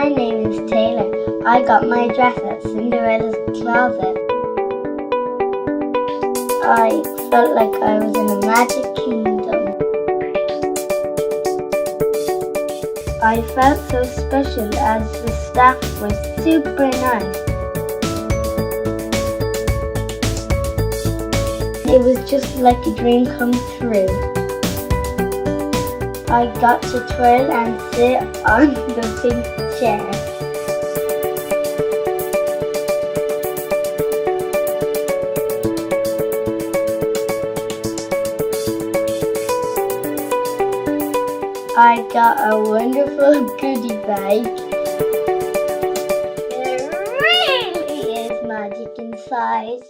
My name is Taylor. I got my dress at Cinderella's closet. I felt like I was in a magic kingdom. I felt so special as the staff was super nice. It was just like a dream come true. I got to twirl and sit on the pink chair. I got a wonderful goodie bag. There really is magic inside.